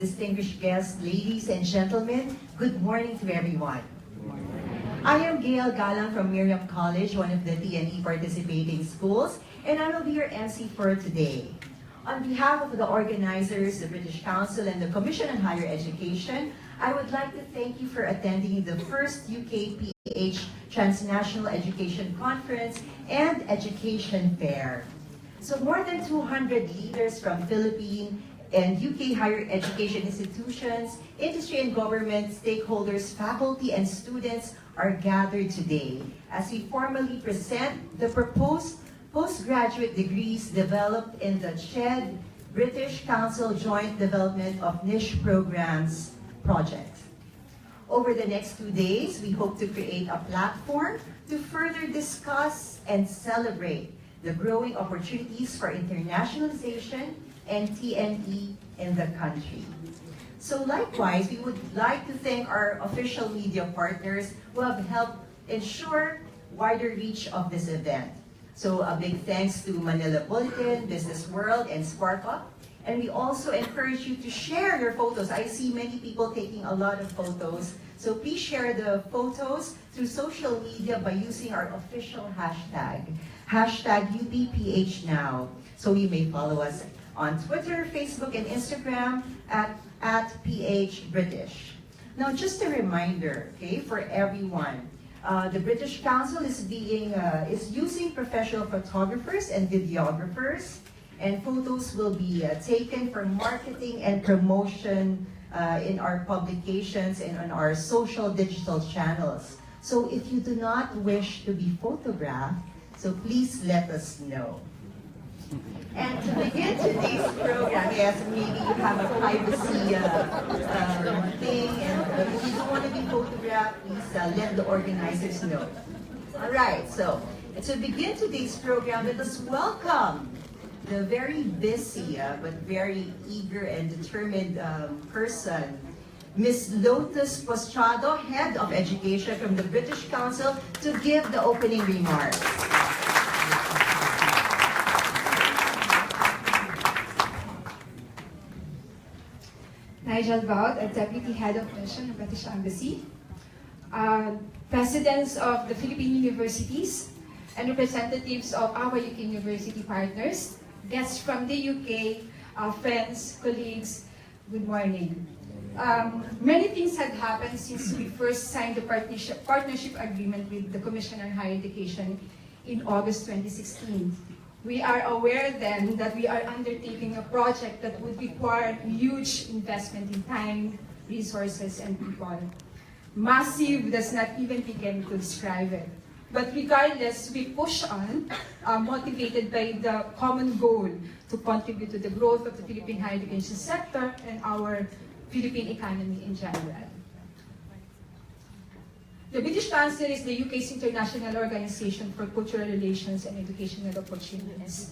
distinguished guests, ladies and gentlemen, good morning to everyone. I am Gail Galang from Miriam College, one of the TNE participating schools, and I will be your MC for today. On behalf of the organizers, the British Council, and the Commission on Higher Education, I would like to thank you for attending the first UK-PH Transnational Education Conference and Education Fair. So more than 200 leaders from Philippine and UK higher education institutions, industry and government stakeholders, faculty and students are gathered today as we formally present the proposed postgraduate degrees developed in the CHED British Council Joint Development of Niche Programs project. Over the next 2 days, we hope to create a platform to further discuss and celebrate the growing opportunities for internationalization and TNE in the country. So likewise, we would like to thank our official media partners who have helped ensure wider reach of this event. So a big thanks to Manila Bulletin, Business World, and Spark Up. And we also encourage you to share your photos. I see many people taking a lot of photos. So please share the photos through social media by using our official hashtag UPPHNow. So you may follow us on Twitter, Facebook, and Instagram at PHBritish. Now, just a reminder, okay, for everyone, the British Council is using professional photographers and videographers, and photos will be taken for marketing and promotion in our publications and on our social digital channels. So if you do not wish to be photographed, so please let us know. And to begin today's program, yes, maybe you have a privacy thing, and if you don't want to be photographed, please let the organizers know. All right, so to begin today's program, let us welcome the very busy but very eager and determined person, Ms. Lotus Postrado, Head of Education from the British Council, to give the opening remarks. Nigel Baud, a Deputy Head of Mission of British Embassy, presidents of the Philippine universities, and representatives of our UK university partners, guests from the UK, friends, colleagues, good morning. Many things had happened since we first signed the partnership agreement with the Commission on Higher Education in August 2016. We are aware then that we are undertaking a project that would require huge investment in time, resources, and people. Massive does not even begin to describe it. But regardless, we push on, motivated by the common goal to contribute to the growth of the Philippine higher education sector and our Philippine economy in general. The British Council is the UK's international organization for cultural relations and educational opportunities.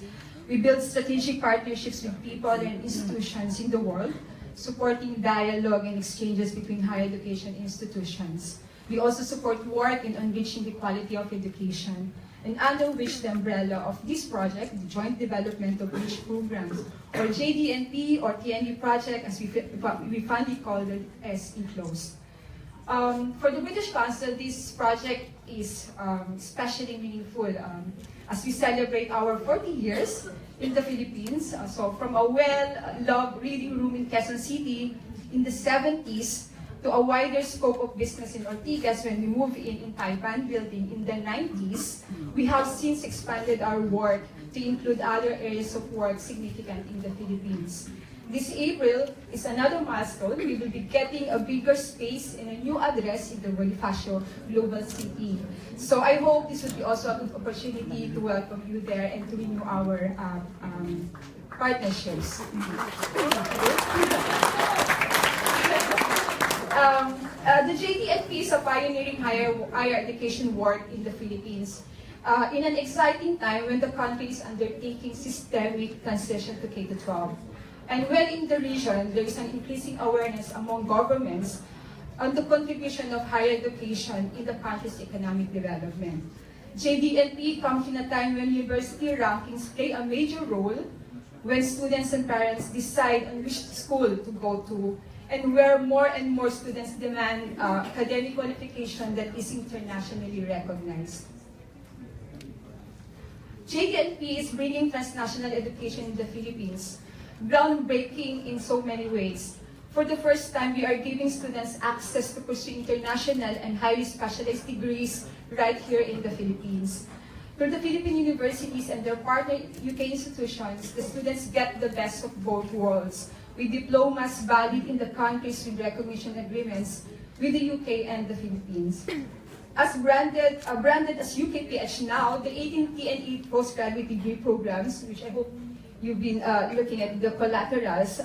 We build strategic partnerships with people and institutions in the world, supporting dialogue and exchanges between higher education institutions. We also support work in enriching the quality of education, and under which the umbrella of this project, the Joint Development of Niche Programs, or JDNP or TNE project, as we fondly call it, is enclosed. For the British Council, this project is especially meaningful as we celebrate our 40 years in the Philippines. So from a well-loved reading room in Quezon City in the 70s to a wider scope of business in Ortigas when we moved in Taipan building in the 90s, we have since expanded our work to include other areas of work significant in the Philippines. This April is another milestone. We will be getting a bigger space and a new address in the Bonifacio Global City. So I hope this will be also a good opportunity to welcome you there and to renew our partnerships. The JDNP is a pioneering higher education work in the Philippines. In an exciting time when the country is undertaking systemic transition to K-12. And when in the region, there is an increasing awareness among governments on the contribution of higher education in the country's economic development. JDNP comes in a time when university rankings play a major role when students and parents decide on which school to go to, and where more and more students demand academic qualification that is internationally recognized. JTNP is bringing transnational education in the Philippines, groundbreaking in so many ways. For the first time, we are giving students access to pursue international and highly specialized degrees right here in the Philippines. Through the Philippine universities and their partner UK institutions, the students get the best of both worlds, with diplomas valid in the countries with recognition agreements with the UK and the Philippines. As branded as UKPH now, the 18 TNE postgraduate degree programs, which I hope you've been looking at the collaterals,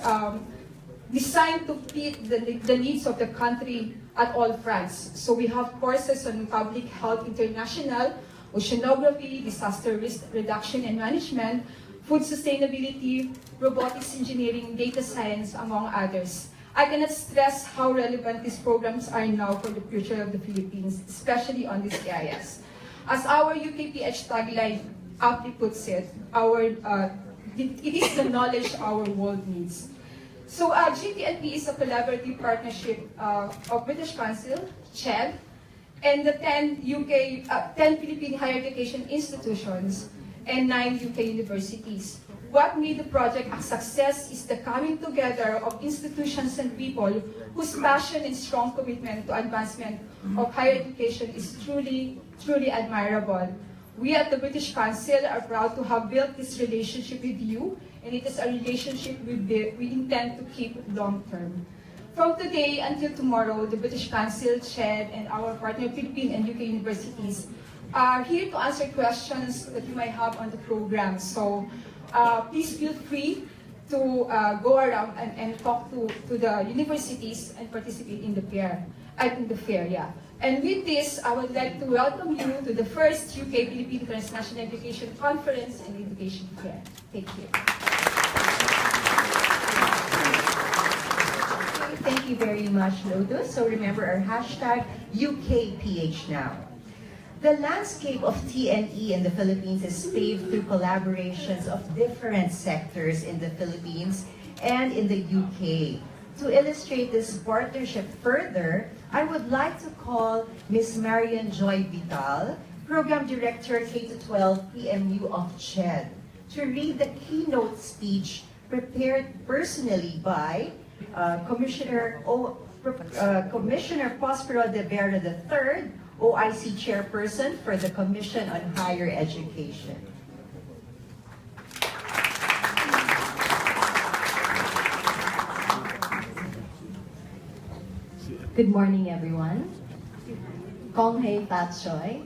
designed to fit the needs of the country at all fronts. So we have courses on public health international, oceanography, disaster risk reduction and management, food sustainability, robotics engineering, data science, among others. I cannot stress how relevant these programs are now for the future of the Philippines, especially on these areas. As our UKPH tagline aptly puts it, it is the knowledge our world needs. So GTNP is a collaborative partnership of British Council, CHED, and the 10 Philippine higher education institutions and 9 UK universities. What made the project a success is the coming together of institutions and people whose passion and strong commitment to advancement of higher education is truly, truly admirable. We at the British Council are proud to have built this relationship with you, and it is a relationship we intend to keep long term. From today until tomorrow, the British Council, CHED, and our partner Philippine and UK universities are here to answer questions that you might have on the program. So please feel free to go around and talk to the universities and participate in the fair. And with this, I would like to welcome you to the first UK-Philippine Transnational Education Conference and Education Fair. Thank you. Thank you very much, Lotus. So remember our hashtag UKPHNow. The landscape of TNE in the Philippines is paved through collaborations of different sectors in the Philippines and in the UK. To illustrate this partnership further, I would like to call Ms. Marian Joy Vital, Program Director K-12 PMU of CHED, to read the keynote speech prepared personally by Commissioner Prospero de Vera III, OIC Chairperson for the Commission on Higher Education. Good morning, everyone. Kong Hei Pat Choi.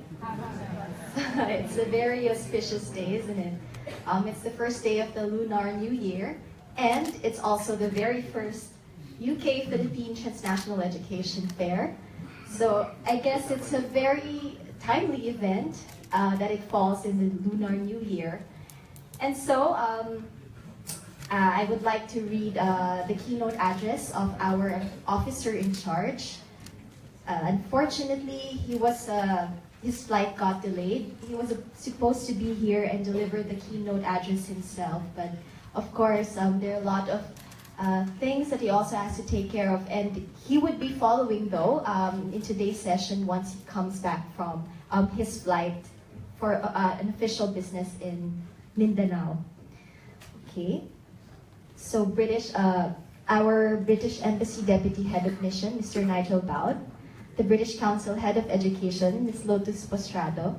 It's a very auspicious day, isn't it? It's the first day of the Lunar New Year, and it's also the very first UK-Philippine Transnational Education Fair. So I guess it's a very timely event that it falls in the Lunar New Year. And so I would like to read the keynote address of our officer in charge. Unfortunately, his flight got delayed. He was supposed to be here and deliver the keynote address himself, but of course, there are a lot of things that he also has to take care of, and he would be following though in today's session once he comes back from his flight for an official business in Mindanao. Okay, so our British Embassy Deputy Head of Mission, Mr. Nigel Bowd, the British Council Head of Education, Ms. Lotus Postrado,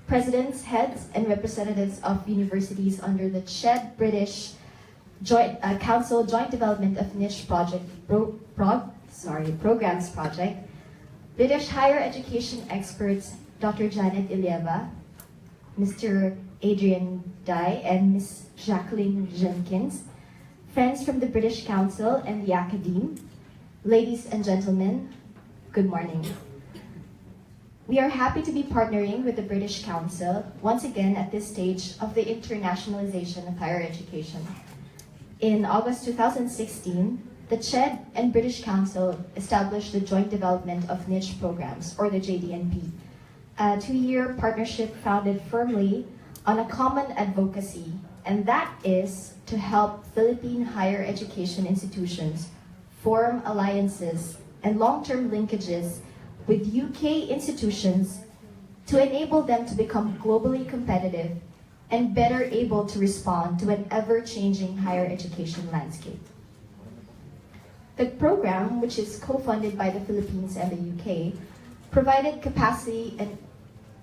presidents, heads, and representatives of universities under the CHED British Council Joint Development of Niche Programs Project, British Higher Education experts Dr. Janet Ilieva, Mr. Adrian Dai, and Ms. Jacqueline Jenkins, friends from the British Council and the Academe, ladies and gentlemen, good morning. We are happy to be partnering with the British Council once again at this stage of the internationalization of higher education. In August 2016, the CHED and British Council established the Joint Development of Niche Programs, or the JDNP, a 2-year partnership founded firmly on a common advocacy and that is to help Philippine higher education institutions form alliances and long-term linkages with UK institutions to enable them to become globally competitive and better able to respond to an ever-changing higher education landscape. The program, which is co-funded by the Philippines and the UK, provided capacity and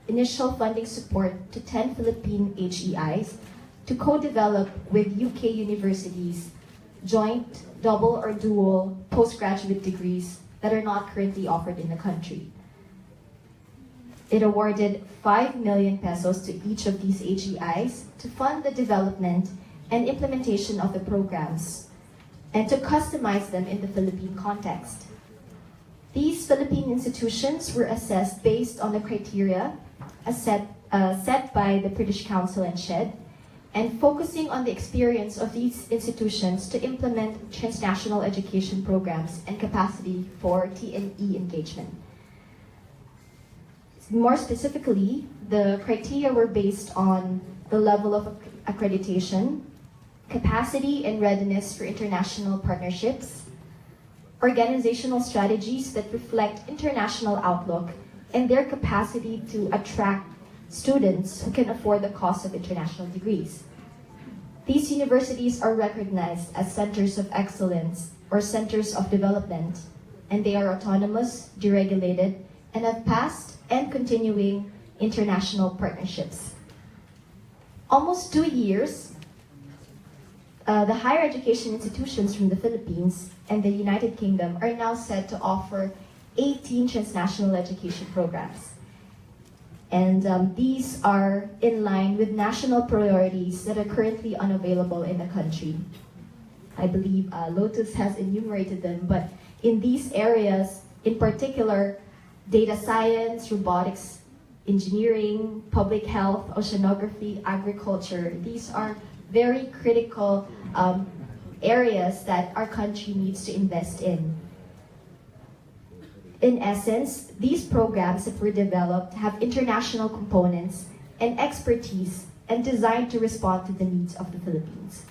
initial funding support to 10 Philippine HEIs to co-develop with UK universities joint, double, or dual postgraduate degrees that are not currently offered in the country. It awarded 5 million pesos to each of these HEIs to fund the development and implementation of the programs and to customize them in the Philippine context. These Philippine institutions were assessed based on the criteria set by the British Council and SHED, and focusing on the experience of these institutions to implement transnational education programs and capacity for TNE engagement. More specifically, the criteria were based on the level of accreditation, capacity and readiness for international partnerships, organizational strategies that reflect international outlook, and their capacity to attract students who can afford the cost of international degrees. These universities are recognized as centers of excellence or centers of development, and they are autonomous, deregulated, and have past and continuing international partnerships. Almost 2 years, the higher education institutions from the Philippines and the United Kingdom are now set to offer 18 transnational education programs. And these are in line with national priorities that are currently unavailable in the country. I believe Lotus has enumerated them, but in these areas, in particular, data science, robotics, engineering, public health, oceanography, agriculture, these are very critical areas that our country needs to invest in. In essence, these programs that were developed have international components and expertise and designed to respond to the needs of the Philippines.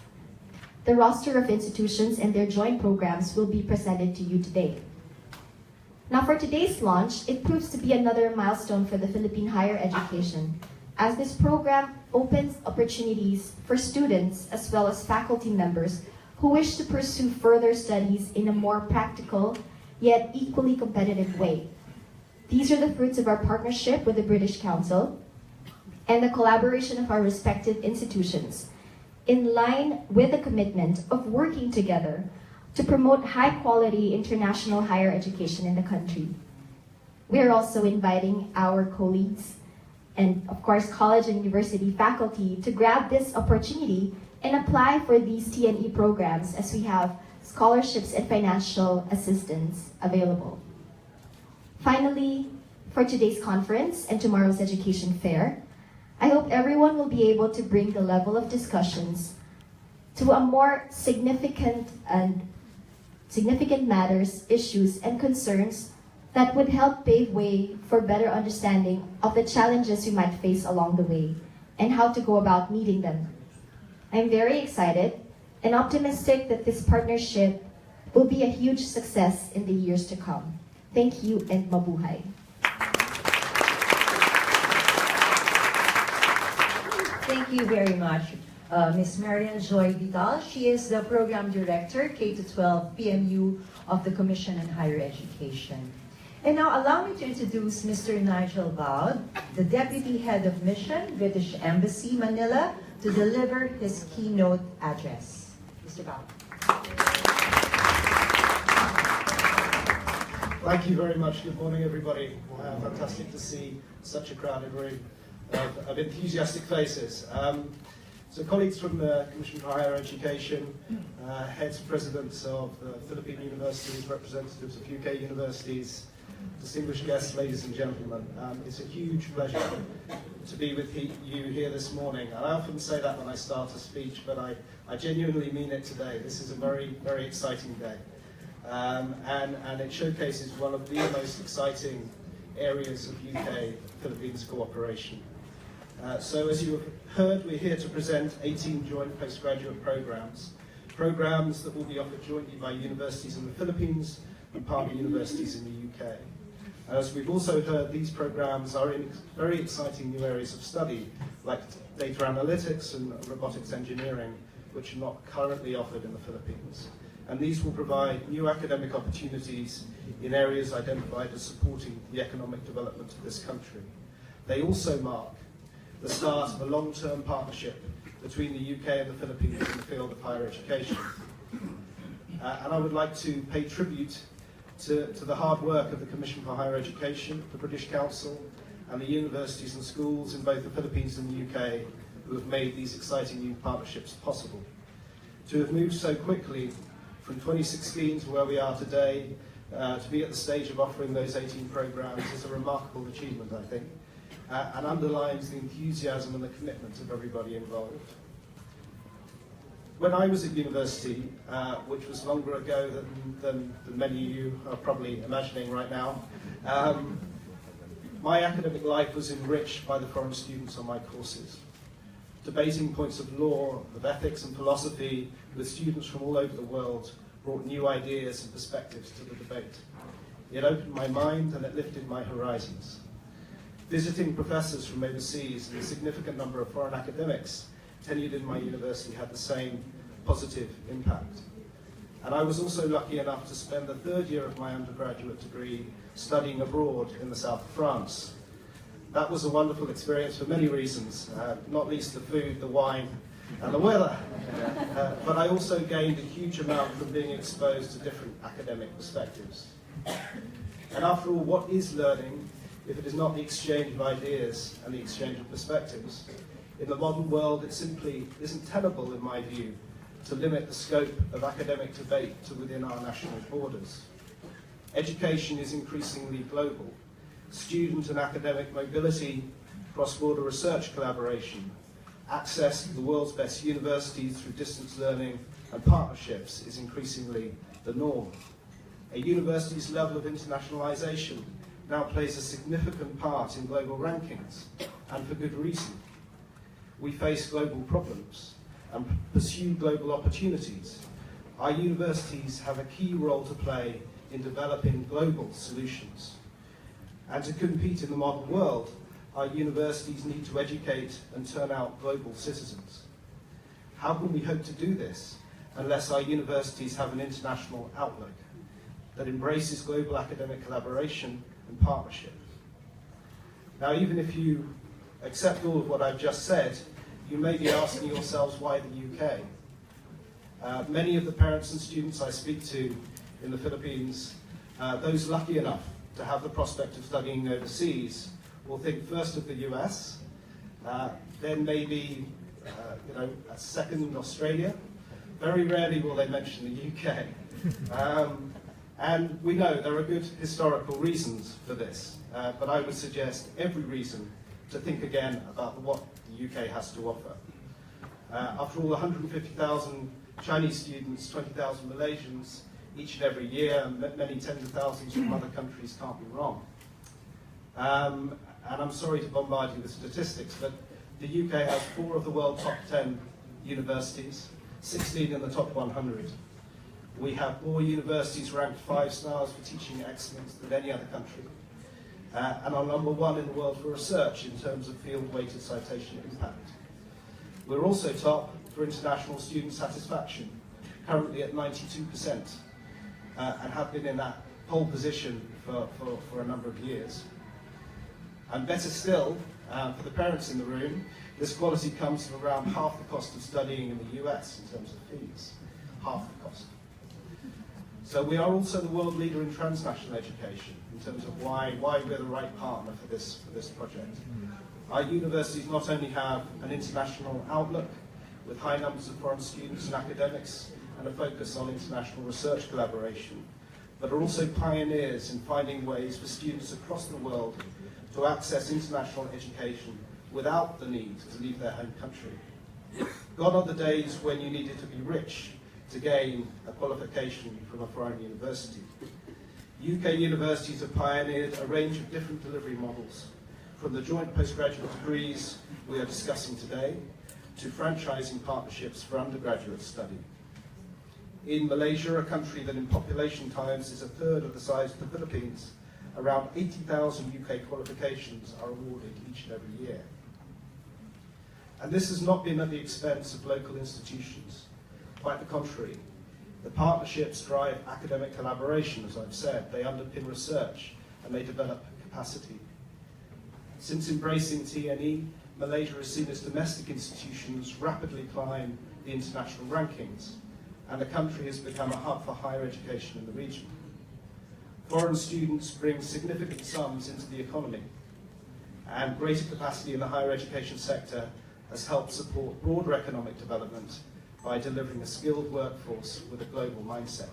The roster of institutions and their joint programs will be presented to you today. Now for today's launch, it proves to be another milestone for the Philippine higher education, as this program opens opportunities for students as well as faculty members who wish to pursue further studies in a more practical yet equally competitive way. These are the fruits of our partnership with the British Council and the collaboration of our respective institutions, in line with the commitment of working together to promote high-quality international higher education in the country. We are also inviting our colleagues and, of course, college and university faculty to grab this opportunity and apply for these TNE programs, as we have scholarships and financial assistance available. Finally, for today's conference and tomorrow's education fair, I hope everyone will be able to bring the level of discussions to a more significant matters, issues, and concerns that would help pave way for better understanding of the challenges we might face along the way and how to go about meeting them. I'm very excited and optimistic that this partnership will be a huge success in the years to come. Thank you and mabuhay. Thank you very much, Ms. Marian Joy Vidal. She is the Program Director, K-12 PMU of the Commission on Higher Education. And now allow me to introduce Mr. Nigel Baud, the Deputy Head of Mission, British Embassy, Manila, to deliver his keynote address. Mr. Baud. Thank you very much. Good morning, everybody. Fantastic to see such a crowded room of enthusiastic faces. So colleagues from the Commission for Higher Education, heads, presidents of Philippine universities, representatives of UK universities, distinguished guests, ladies and gentlemen, it's a huge pleasure to be with you here this morning. And I often say that when I start a speech, but I genuinely mean it today. This is a very, very exciting day. And it showcases one of the most exciting areas of UK-Philippines cooperation. So as you have heard, we're here to present 18 joint postgraduate programs that will be offered jointly by universities in the Philippines and partner universities in the UK. As we've also heard, these programs are in very exciting new areas of study, like data analytics and robotics engineering, which are not currently offered in the Philippines. And these will provide new academic opportunities in areas identified as supporting the economic development of this country. They also mark the start of a long-term partnership between the UK and the Philippines in the field of higher education. And I would like to pay tribute to the hard work of the Commission for Higher Education, the British Council, and the universities and schools in both the Philippines and the UK who have made these exciting new partnerships possible. To have moved so quickly from 2016 to where we are today, to be at the stage of offering those 18 programs is a remarkable achievement, I think, and underlines the enthusiasm and the commitment of everybody involved. When I was at university, which was longer ago than many of you are probably imagining right now, my academic life was enriched by the foreign students on my courses. Debating points of law, of ethics and philosophy with students from all over the world brought new ideas and perspectives to the debate. It opened my mind and it lifted my horizons. Visiting professors from overseas and a significant number of foreign academics tenured in my university had the same positive impact. And I was also lucky enough to spend the third year of my undergraduate degree studying abroad in the south of France. That was a wonderful experience for many reasons, not least the food, the wine, and the weather. But I also gained a huge amount from being exposed to different academic perspectives. And after all, what is learning if it is not the exchange of ideas and the exchange of perspectives? In the modern world, it simply isn't tenable, in my view, to limit the scope of academic debate to within our national borders. Education is increasingly global. Student and academic mobility, cross-border research collaboration, access to the world's best universities through distance learning and partnerships is increasingly the norm. A university's level of internationalization now plays a significant part in global rankings, and for good reason. We face global problems and pursue global opportunities. Our universities have a key role to play in developing global solutions. And to compete in the modern world, our universities need to educate and turn out global citizens. How can we hope to do this unless our universities have an international outlook that embraces global academic collaboration and partnership? Now, even if you accept all of what I've just said, you may be asking yourselves why the UK? Many of the parents and students I speak to in the Philippines, those lucky enough to have the prospect of studying overseas, will think first of the US, then maybe a second Australia. Very rarely will they mention the UK. And we know there are good historical reasons for this, but I would suggest every reason to think again about what the UK has to offer. After all, 150,000 Chinese students, 20,000 Malaysians each and every year, and many tens of thousands from other countries can't be wrong. And I'm sorry to bombard you with statistics, but the UK has 4 of the world's top 10 universities, 16 in the top 100. We have more universities ranked 5 stars for teaching excellence than any other country, and are number 1 in the world for research in terms of field-weighted citation impact. We're also top for international student satisfaction, currently at 92%, and have been in that pole position for a number of years. And better still, for the parents in the room, this quality comes from around half the cost of studying in the US in terms of fees. Half the cost. So we are also the world leader in transnational education in terms of why we're the right partner for this project. Our universities not only have an international outlook with high numbers of foreign students and academics and a focus on international research collaboration, but are also pioneers in finding ways for students across the world to access international education without the need to leave their home country. Gone are the days when you needed to be rich to gain a qualification from a foreign university. UK universities have pioneered a range of different delivery models, from the joint postgraduate degrees we are discussing today to franchising partnerships for undergraduate study. In Malaysia, a country that in population terms is a third of the size of the Philippines, around 80,000 UK qualifications are awarded each and every year. And this has not been at the expense of local institutions. Quite the contrary. The partnerships drive academic collaboration, as I've said. They underpin research and they develop capacity. Since embracing TNE, Malaysia has seen its domestic institutions rapidly climb the international rankings, and the country has become a hub for higher education in the region. Foreign students bring significant sums into the economy, and greater capacity in the higher education sector has helped support broader economic development by delivering a skilled workforce with a global mindset.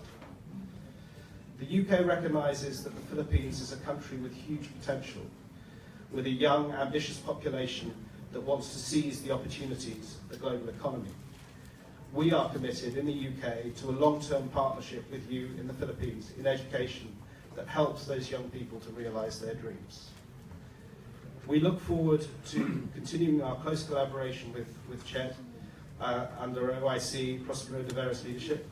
The UK recognises that the Philippines is a country with huge potential, with a young, ambitious population that wants to seize the opportunities of the global economy. We are committed in the UK to a long-term partnership with you in the Philippines in education that helps those young people to realise their dreams. We look forward to continuing our close collaboration with CHED under OIC, Prospero de Veras leadership.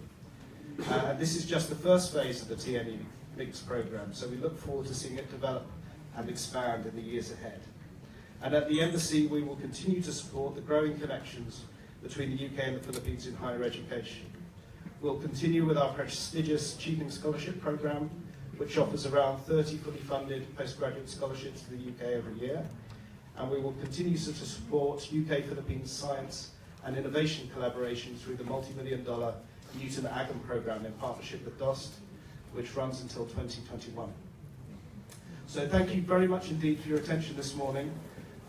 This is just the first phase of the TNE Mix programme, so we look forward to seeing it develop and expand in the years ahead. And at the Embassy, we will continue to support the growing connections between the UK and the Philippines in higher education. We'll continue with our prestigious Achieving Scholarship programme, which offers around 30 fully funded postgraduate scholarships to the UK every year. And we will continue to support UK-Philippines science and innovation collaboration through the multi-million-dollar Newton Agam programme in partnership with DOST, which runs until 2021. So thank you very much indeed for your attention this morning.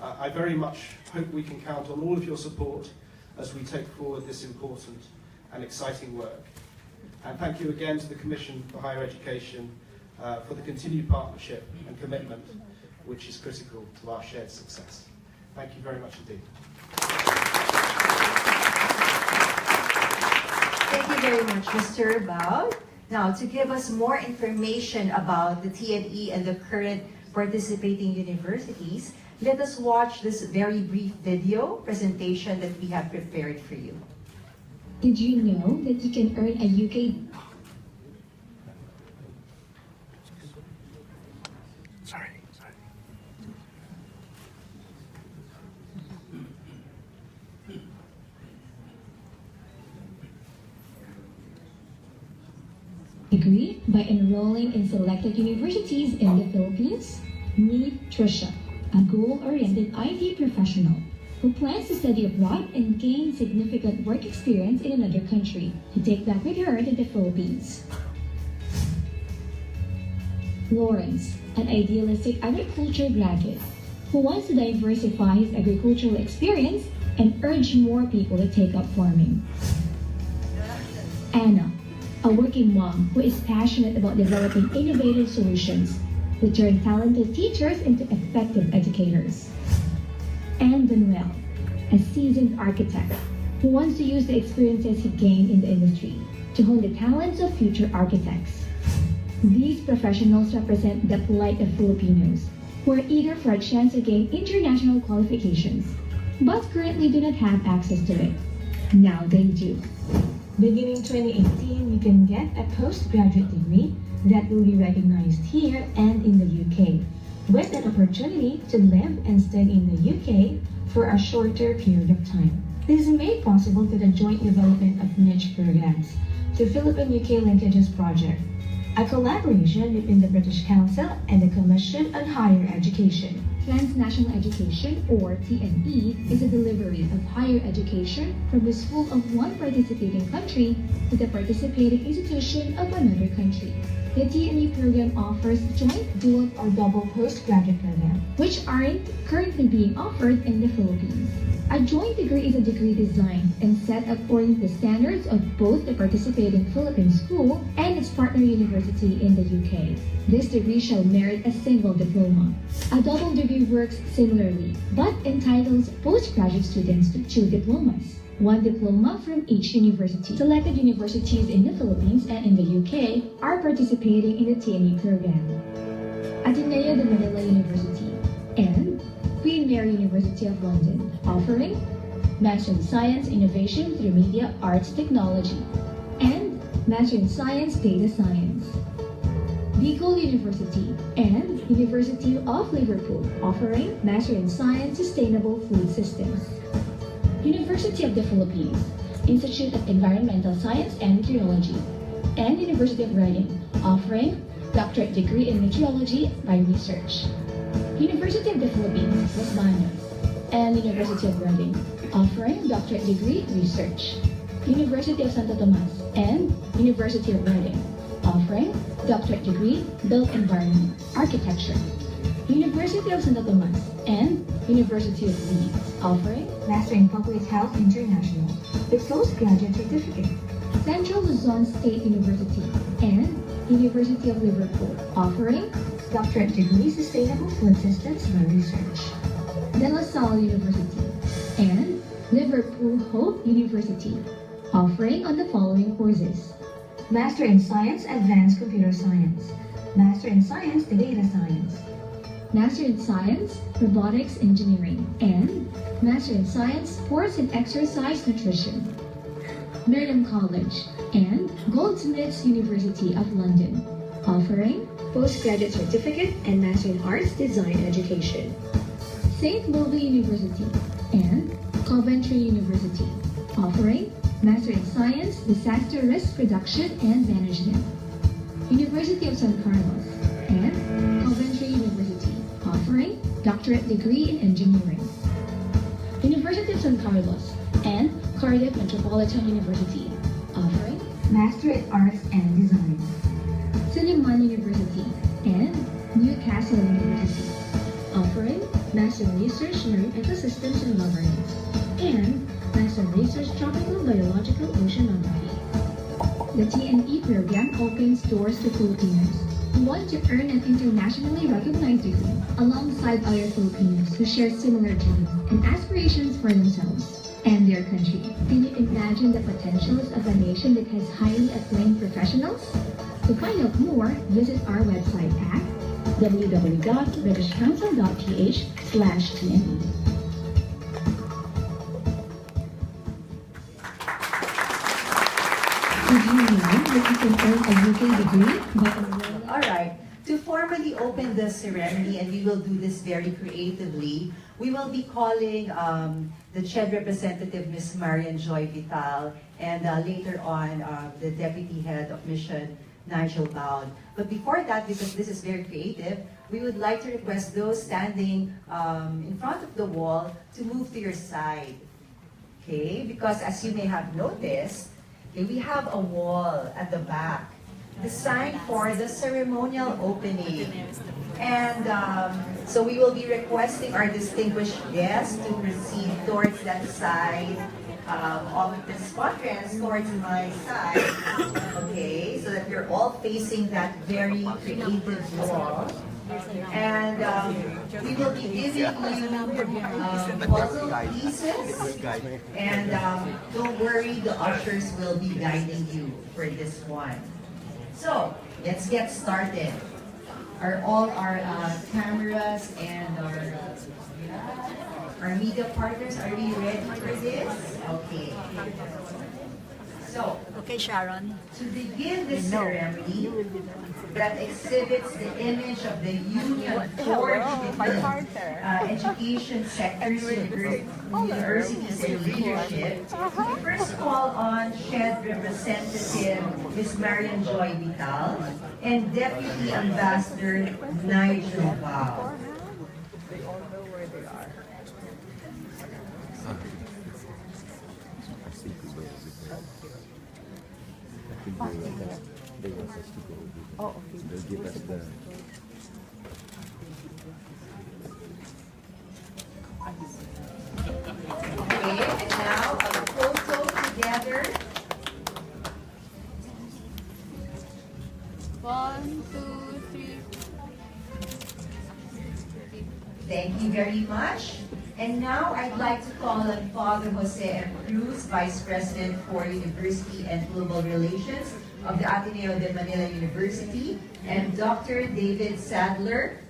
I very much hope we can count on all of your support as we take forward this important and exciting work. And thank you again to the Commission for Higher Education for the continued partnership and commitment, which is critical to our shared success. Thank you very much indeed. Thank you very much, Mr. Bao. Now, to give us more information about the TNE and the current participating universities, let us watch this very brief video presentation that we have prepared for you. Did you know that you can earn a UK degree by enrolling in selected universities in the Philippines? Meet Trisha, a goal-oriented IT professional who plans to study abroad and gain significant work experience in another country to take back with her to the Philippines. Lawrence, an idealistic agriculture graduate who wants to diversify his agricultural experience and urge more people to take up farming. Anna, a working mom who is passionate about developing innovative solutions to turn talented teachers into effective educators. And Manuel, a seasoned architect who wants to use the experiences he gained in the industry to hone the talents of future architects. These professionals represent the plight of Filipinos who are eager for a chance to gain international qualifications, but currently do not have access to it. Now they do. Beginning 2018, you can get a postgraduate degree that will be recognized here and in the UK, with an opportunity to live and study in the UK for a shorter period of time. This is made possible through the joint development of niche programs, the Philippine-UK Linkages Project, a collaboration between the British Council and the Commission on Higher Education. Transnational Education, or TNE, is a delivery of higher education from the school of one participating country to the participating institution of another country. The TNE program offers joint, dual, or double postgraduate programs, which aren't currently being offered in the Philippines. A joint degree is a degree designed and set according to the standards of both the participating Philippine school and its partner university in the UK. This degree shall merit a single diploma. A double degree works similarly, but entitles postgraduate students to 2 diplomas. 1 diploma from each university. Selected universities in the Philippines and in the UK are participating in the TNE program. Ateneo de Manila University and Queen Mary University of London, offering Master in Science Innovation through Media Arts Technology and Master in Science Data Science. Bicol University and University of Liverpool, offering Master in Science Sustainable Food Systems. University of the Philippines, Institute of Environmental Science and Meteorology, and University of Reading, offering doctorate degree in meteorology by research. University of the Philippines, Los Baños, and University of Reading, offering doctorate degree research. University of Santo Tomas and University of Reading, offering doctorate degree built environment architecture. University of Santo Tomas and University of Leeds, offering Master in Public Health International with postgraduate certificate. Central Luzon State University and University of Liverpool, offering Doctorate degree Sustainable Food Systems by research. De La Salle University and Liverpool Hope University, offering on the following courses: Master in Science Advanced Computer Science, Master in Science Data Science, Master in Science Robotics Engineering, and Master in Science Sports and Exercise Nutrition. Miriam College and Goldsmiths University of London, offering postgraduate certificate and Master in Arts Design Education. St. Louis University and Coventry University, offering Master in Science Disaster Risk Reduction and Management. University of San Carlos and Coventry University, offering doctorate degree in engineering. University of San Carlos and Cardiff Metropolitan University, offering Master in Arts and Design. Suleiman University and Newcastle University, offering Master in Research Marine Ecosystems and Governance and Master in Research Tropical Biological Oceanography. The TNE program opens doors to Filipinos who want to earn an internationally recognized degree alongside other Filipinos who share similar dreams and aspirations for themselves and their country. Can you imagine the potentials of a nation that has highly acclaimed professionals? To find out more, visit our website at www.britishcouncil.ph/TNE. Did you know that you can earn a UK degree by enrolling? All right. To formally open the ceremony, and we will do this very creatively, we will be calling the CHED representative, Ms. Marian Joy Vital, and later on, the Deputy Head of Mission, Nigel Bound. But before that, because this is very creative, we would like to request those standing in front of the wall to move to your side. Okay? Because as you may have noticed, okay, we have a wall at the back designed for the ceremonial opening. And so we will be requesting our distinguished guests to proceed towards that side of this conference, towards my side, okay, so that you're all facing that very creative wall. And we will be giving you puzzle pieces, and don't worry, the ushers will be guiding you for this one. So, let's get started. Are all our cameras and our media partners, are we ready for this? Okay. So, Okay, Sharon. to begin the ceremony that exhibits the image of the Union Forged between education sectors, universities, and leadership, we first call on CHED representative Ms. Marian Joy Vital and Deputy Ambassador Nigel Bao. They want us to go. Oh, okay. They'll give us the. Okay, and now a photo together. 1, 2, 3. Thank you very much. And now I'd like to call on Father Jose M. Cruz, Vice President for University and Global Relations of the Ateneo de Manila University, and Dr. David Sadler,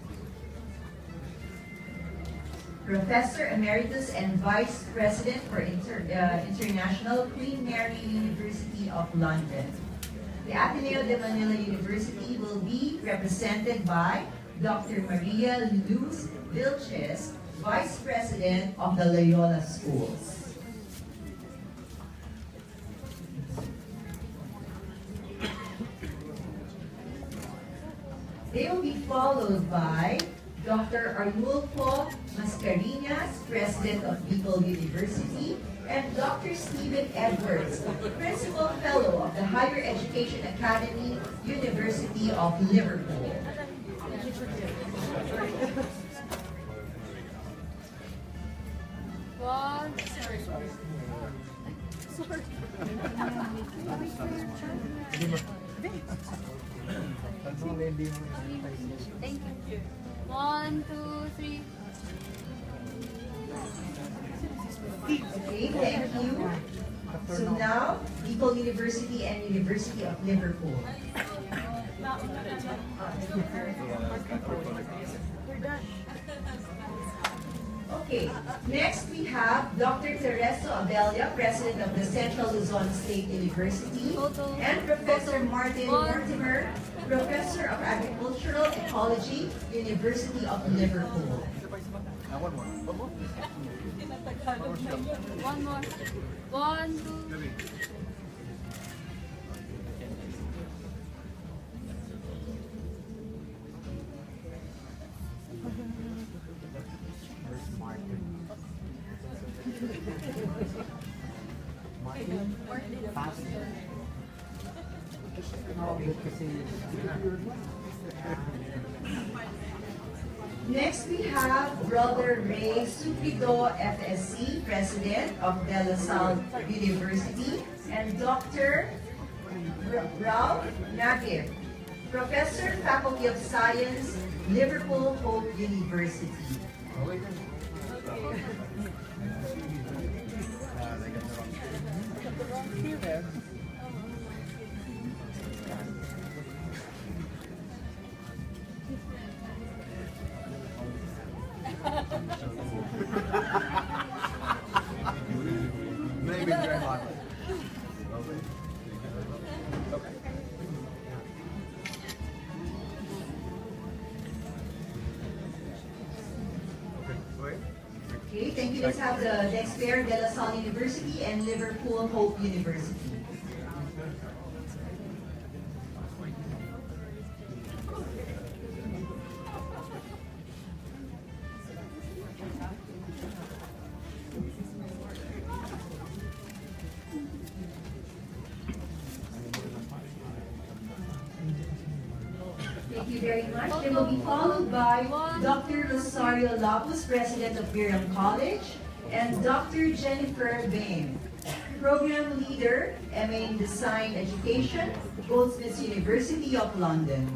Professor Emeritus and Vice President for International Queen Mary University of London. The Ateneo de Manila University will be represented by Dr. Maria Luz Vilches, Vice President of the Loyola Schools. They will be followed by Dr. Arnulfo Mascareñas, President of Bicol University, and Dr. Stephen Edwards, Principal Fellow of the Higher Education Academy, University of Liverpool. One. Thank you. 1, 2, 3. Okay, thank you. So now, Bicol University and University of Liverpool. Okay, next we have Dr. Tereso Abella, President of the Central Luzon State University, and Professor Martin Mortimer, Professor of Agricultural Ecology, University of Liverpool. One more. 1, 2. Next, we have Brother Ray Supido, FSC, President of De La Salle University, and Dr. Ralph Nagib, Professor, Faculty of Science, Liverpool Hope University. Maybe very hot. Okay, thank you. Let's have the next pair, De La Salle University and Liverpool Hope University. Thank you very much. They will be followed by Dr. Rosario Lapus, President of Miriam College, and Dr. Jennifer Bain, Program Leader, MA in Design Education, Goldsmiths University of London.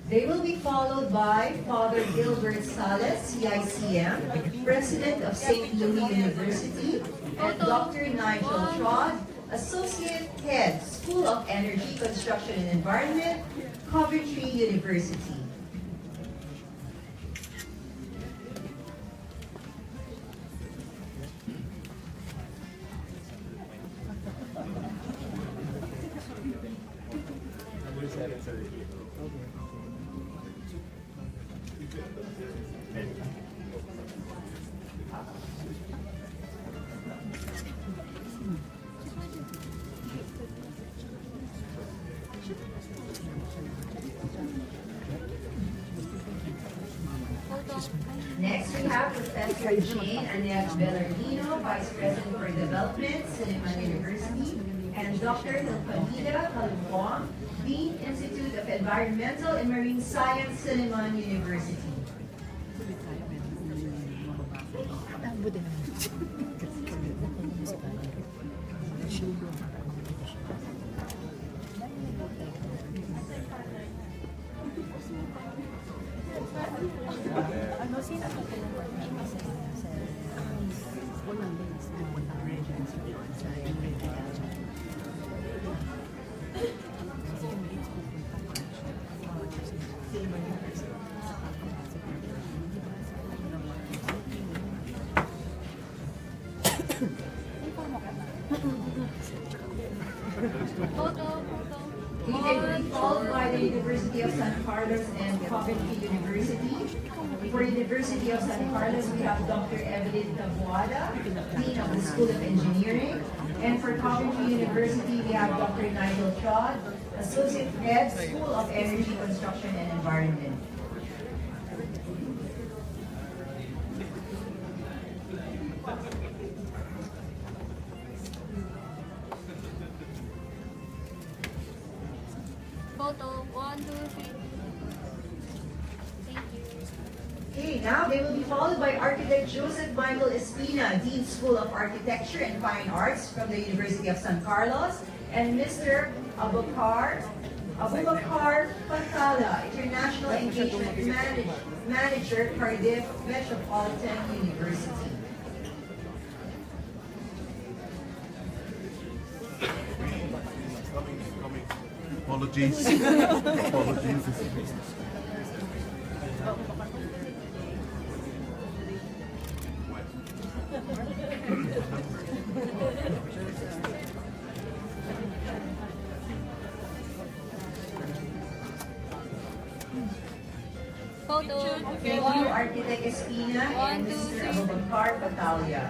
They will be followed by Father Gilbert Salas, CICM, President of St. Louis University, and Dr. Nigel Trod, Associate Head, School of Energy, Construction and Environment, Coventry University. Next, we have Professor Jane Annette Bellardino, Vice President for Development, Silliman University, and Dr. Hilpanida Calumpuang, Dean, Institute of Environmental and Marine Science, Silliman University. Photo. They will be followed by the University of San Carlos and Coventry University. For University of San Carlos, we have Dr. Evelyn Taboada, Dean of the School of Engineering. And for Coventry University, we have Dr. Nigel Todd, Associate Head, School of Energy, Construction and Environment. Photo. 1, 2, 3. Thank you. Okay, now they will be followed by Architect Joseph Michael Espina, Dean School of Architecture and Fine Arts from the University of San Carlos, and Mr. Abubakar Patala, International Engagement Manager, Cardiff Metropolitan University. Apologies. Apologies. Photo. Thank you, Architect Espina and 1, 2, Mr. 3. Abubakar Patala.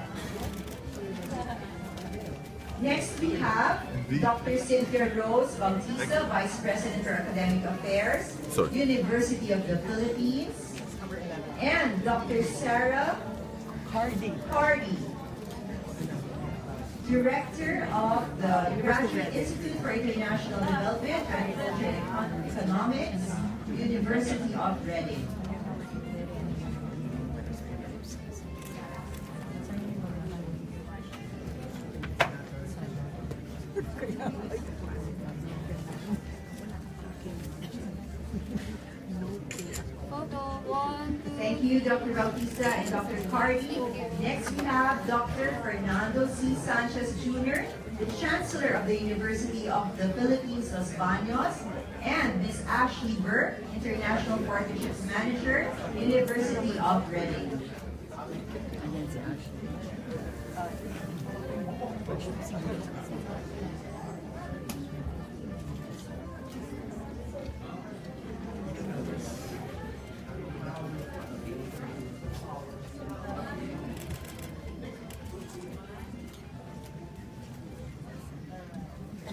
Next, we have Dr. Cynthia Rose Bautista, Vice President for Academic Affairs, University of the Philippines, and Dr. Sarah Hardy, Director of the Graduate Institute for International Development, Agriculture and Economics, University of Reading. Photo. 1, 2. Thank you, Dr. Bautista and Dr. Cardi. Next, we have Dr. Fernando C. Sanchez Jr., the Chancellor of the University of the Philippines, Los Baños, and Ms. Ashley Burke, International Partnerships Manager, University of Reading.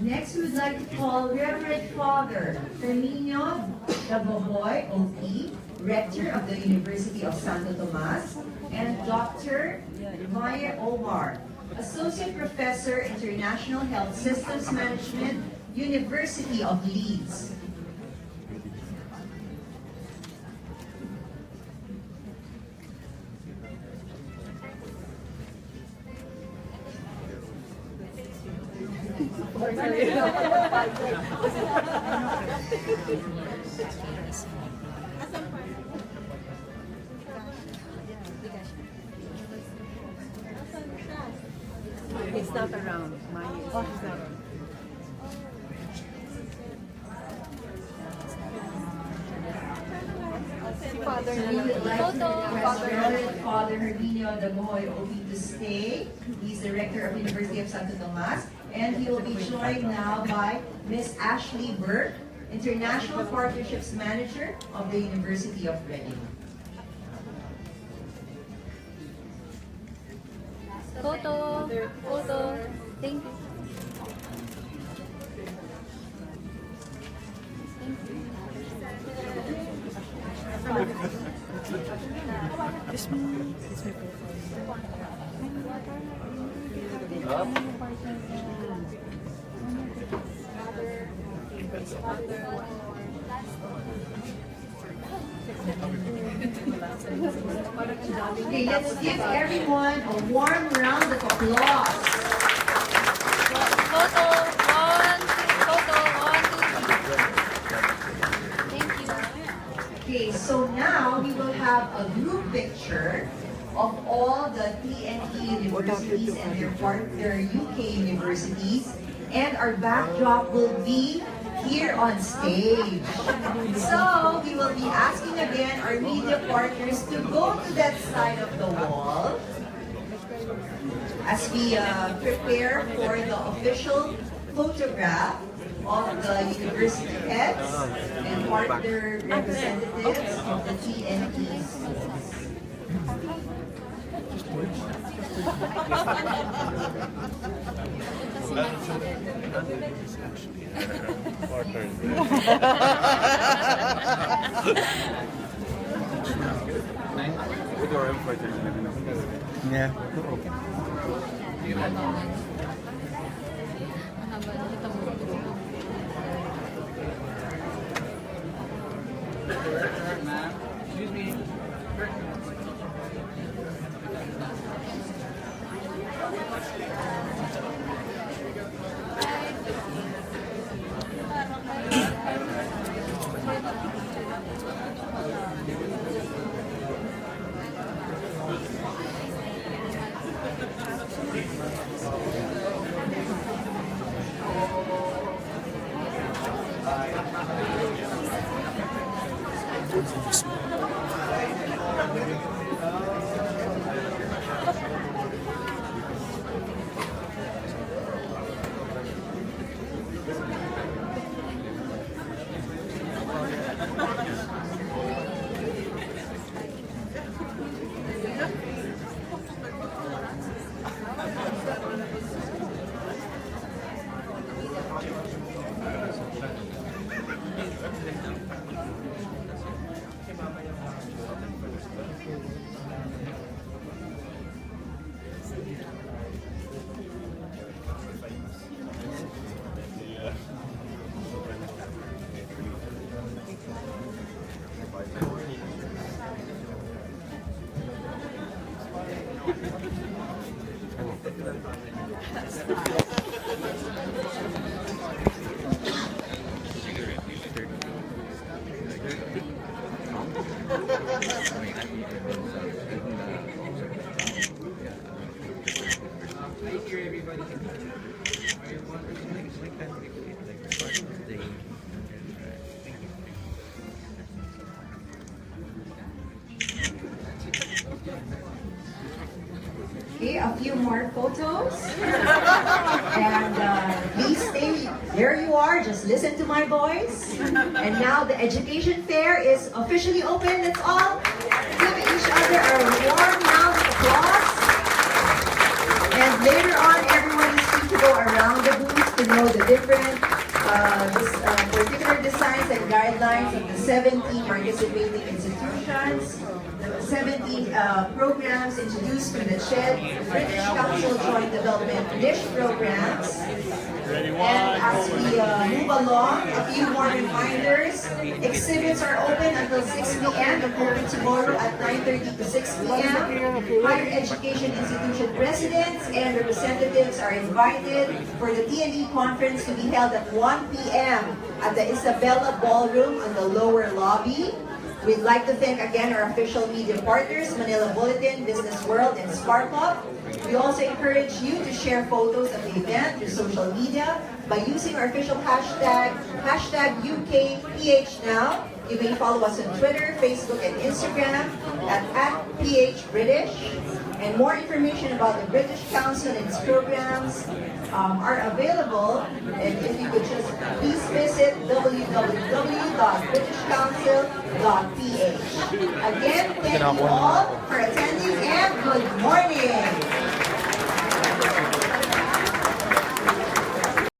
Next, we would like to call Reverend Father Herminio Dabohoy, OP, Rector of the University of Santo Tomas, and Dr. Maya Omar, Associate Professor, International Health Systems Management, University of Leeds. It's not around. Mine is not around. So we would like to request Reverend Father Herminio Dabohoy, OP, to stay. He's the Rector of University of Santo Tomas, and he will be joined now by Ms. Ashley Burke, International Partnerships Manager of the University of Reading. Photo. Thank you. Okay, let's give everyone a warm round of applause. Photo. 1, 2. Thank you. Okay, so now we will have a group picture of all the TNE universities and their UK universities, and our backdrop will be here on stage. So we will be asking again our media partners to go to that side of the wall. as we prepare for the official photograph of the university heads and partner representatives of the TNE schools. Yeah. Okay, a few more photos. And please stay where you are, just listen to my voice. And now the education fair is officially open. Let's all give each other a warm round of applause. And later on, everyone is free to go around the booth to know the different particular designs and guidelines of the 17 participating institutions. The 17 programs introduced through the CHED, British Council Joint Development Niche Programs. And as we move along, a few more reminders. Exhibits are open until 6 p.m. and open tomorrow at 9:30 to 6 p.m. Higher education institution presidents and representatives are invited for the TNE conference to be held at 1 p.m. at the Isabella Ballroom on the lower lobby. We'd like to thank again our official media partners, Manila Bulletin, Business World, and Spark Up. We also encourage you to share photos of the event through social media by using our official hashtag UKPHNow. You may follow us on Twitter, Facebook, and Instagram at @PHBritish. And more information about the British Council and its programs are available. And if you could just please visit www.britishcouncil.ph. Again, thank you all for attending and good morning.